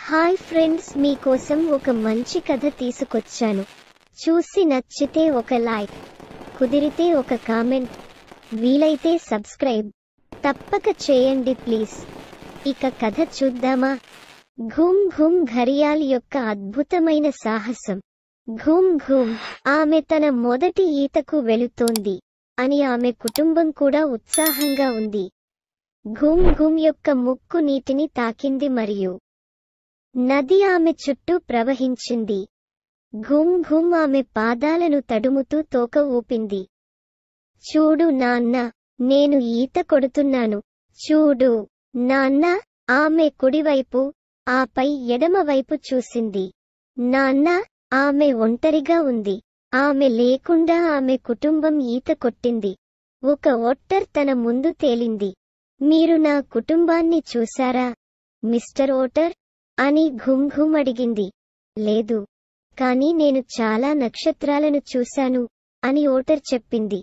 Hi friends, మీకోసం ఒక మంచి కథ తీసుకొచ్చాను. చూసి నచ్చితే ఒక లైక్, కుదిరితే ఒక కామెంట్, వీలైతే సబ్స్క్రైబ్ తప్పక చేయండి ప్లీజ్. ఇక కథ చూద్దామా? ఘూమ్ ఘూమ్ ఘరియాల్ యొక్క అద్భుతమైన సాహసం. ఘూమ్ ఘూమ్ ఆమె తన మొదటి ఈతకు వెళుతోంది అని ఆమె కుటుంబం కూడా ఉత్సాహంగా ఉంది. ఘూమ్ ఘూమ్ యొక్క ముక్కు నీటిని తాకింది మరియు నది ఆమె చుట్టూ ప్రవహించింది. ఘూమ్ ఘూమ్ ఆమె పాదాలను తడుముతూ తోక ఊపింది. చూడు నాన్న, నేను ఈత కొడుతున్నాను, చూడు నాన్న. ఆమె కుడివైపు, ఆపై ఎడమవైపు చూసింది. నాన్న, ఆమె ఒంటరిగా ఉంది. ఆమె లేకుండా ఆమె కుటుంబం ఈత కొట్టింది. ఒక ఓటర్ తన ముందు తేలింది. మీరు నా కుటుంబాన్ని చూశారా, మిస్టర్ ఓటర్ అని ఘుమ్ ఘుమ్ అడిగింది. లేదు, కానీ నేను చాలా నక్షత్రాలను చూశాను అని ఓటర్ చెప్పింది.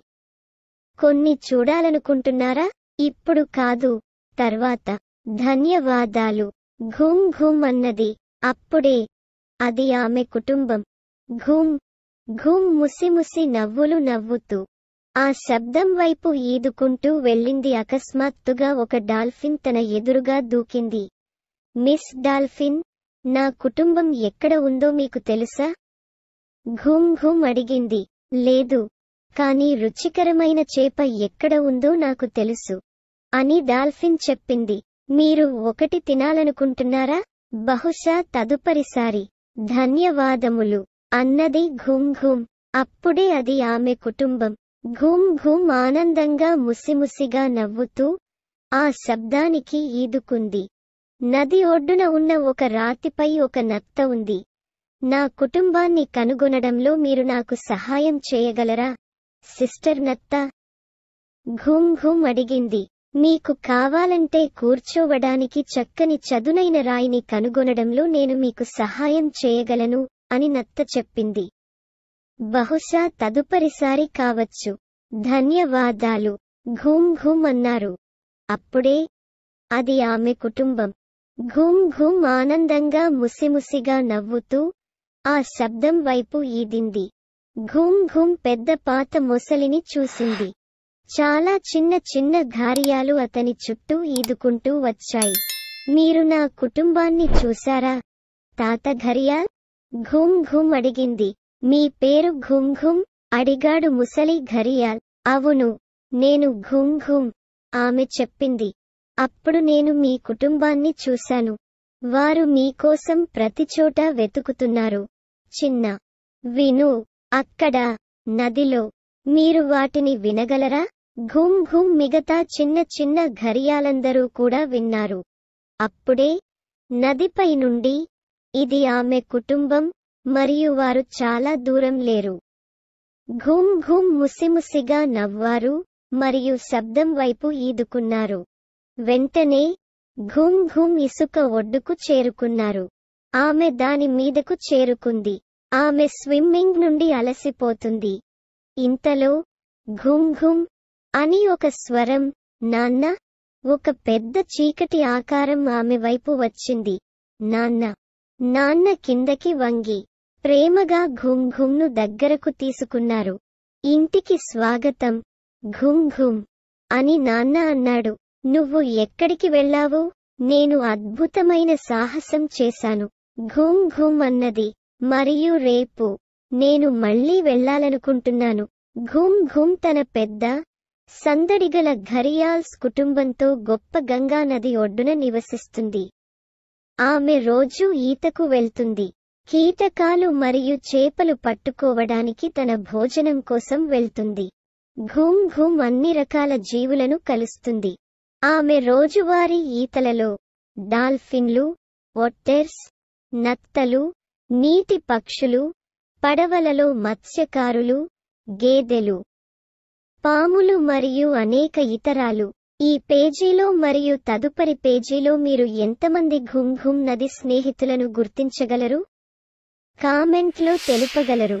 కొన్ని చూడాలనుకుంటున్నారా? ఇప్పుడు కాదు, తర్వాత. ధన్యవాదాలు, ఘూమ్ ఘూమ్ అన్నది. అప్పుడే అది ఆమె కుటుంబం. ఘూమ్ ఘూమ్ ముసిముసి నవ్వులు నవ్వుతూ ఆ శబ్దం వైపు ఈదుకుంటూ వెళ్ళింది. అకస్మాత్తుగా ఒక డాల్ఫిన్ తన ఎదురుగా దూకింది. మిస్ డాల్ఫిన్, నా కుటుంబం ఎక్కడ ఉందో మీకు తెలుసా? ఘూమ్ ఘూమ్ అడిగింది. లేదు, కానీ రుచికరమైన చేప ఎక్కడ ఉందో నాకు తెలుసు అని డాల్ఫిన్ చెప్పింది. మీరు ఒకటి తినాలనుకుంటున్నారా? బహుశా తదుపరిసారి. ధన్యవాదములు అన్నది ఘూమ్ ఘూమ్. అప్పుడే అది ఆమె కుటుంబం. ఘూమ్ ఘూమ్ ఆనందంగా ముసిముసిగా నవ్వుతూ ఆ శబ్దానికి ఈదుకుంది. నది ఒడ్డున ఉన్న ఒక రాతిపై ఒక నత్త ఉంది. నా కుటుంబాన్ని కనుగొనడంలో మీరు నాకు సహాయం చేయగలరా, సిస్టర్ నత్త? ఘూమ్ ఘూమ్ అడిగింది. మీకు కావాలంటే కూర్చోవడానికి చక్కని చదునైన రాయిని కనుగొనడంలో నేను మీకు సహాయం చేయగలను అని నత్త చెప్పింది. బహుశా తదుపరిసారి కావచ్చు. ధన్యవాదాలు, ఘూమ్ ఘూమ్ అన్నారు. అప్పుడే అది ఆమె కుటుంబం. ఘూమ్ ఘూమ్ ఆనందంగా ముసిముసిగా నవ్వుతూ ఆ శబ్దం వైపు ఈదింది. ఘూమ్ ఘూమ్ పెద్ద పాత మొసలిని చూసింది. చాలా చిన్న చిన్న ఘారియాలు అతని చుట్టూ ఈదుకుంటూ వచ్చాయి. మీరు నా కుటుంబాన్ని చూశారా, తాత ఘరియాల్? ఘూమ్ ఘూమ్ అడిగింది. మీ పేరు ఘూమ్ ఘూమ్? అడిగాడు ముసలి ఘరియాల్. అవును, నేను ఘూమ్ ఘూమ్, ఆమె చెప్పింది. అప్పుడు నేను మీ కుటుంబాన్ని చూశాను. వారు మీకోసం ప్రతిచోటా వెతుకుతున్నారు. చిన్న విను, అక్కడ నదిలో. మీరు వాటిని వినగలరా? ఘూమ్ ఘూమ్ మిగతా చిన్న చిన్న ఘరియాలందరూ కూడా విన్నారు. అప్పుడే నదిపై నుండి ఇది ఆమె కుటుంబం మరియు వారు చాలా దూరం లేరు. ఘూమ్ ఘూమ్ ముసిముసిగా నవ్వారు మరియు శబ్దం వైపు ఈదుకున్నారు. వెంటనే ఘూమ్ ఘూమ్ ఇసుక ఒడ్డుకు చేరుకున్నారు. ఆమె దాని మీదకు చేరుకుంది. ఆమె స్విమ్మింగ్ నుండి అలసిపోతుంది. ఇంతలో ఘూమ్ ఘూమ్ అని ఒక స్వరం, నాన్న. ఒక పెద్ద చీకటి ఆకారం ఆమె వైపు వచ్చింది. నాన్న. నాన్న కిందకి వంగి ప్రేమగా ఘూమ్ ఘూమ్ను దగ్గరకు తీసుకున్నారు. ఇంటికి స్వాగతం ఘూమ్ ఘూమ్ అని నాన్న అన్నాడు. నువ్వు ఎక్కడికి వెళ్ళావు? నేను అద్భుతమైన సాహసం చేశాను, ఘూమ్ ఘూమ్ అన్నది. మరియు రేపు నేను మళ్ళీ వెళ్ళాలనుకుంటున్నాను. ఘూమ్ ఘూమ్ తన పెద్ద సందడిగల ఘరియాల్స్ కుటుంబంతో గొప్ప గంగా నది ఒడ్డున నివసిస్తుంది. ఆమె రోజూ ఈతకు వెళ్తుంది. కీటకాలు మరియు చేపలు పట్టుకోవడానికి తన భోజనం కోసం వెళ్తుంది. ఘూమ్ ఘూమ్ అన్ని రకాల జీవులను కలుస్తుంది. ఆమె రోజువారీ ఈతలలో డాల్ఫిన్లు, ఒట్టెర్స్, నత్తలు, నీటి పక్షులు, పడవలలో మత్స్యకారులు, గేదెలు, పాములు మరియు అనేక ఇతరాలు. ఈ పేజీలో మరియు తదుపరి పేజీలో మీరు ఎంతమంది ఘూమ్ ఘూమ్ నది స్నేహితులను గుర్తించగలరు? కామెంట్లో తెలుపగలరు.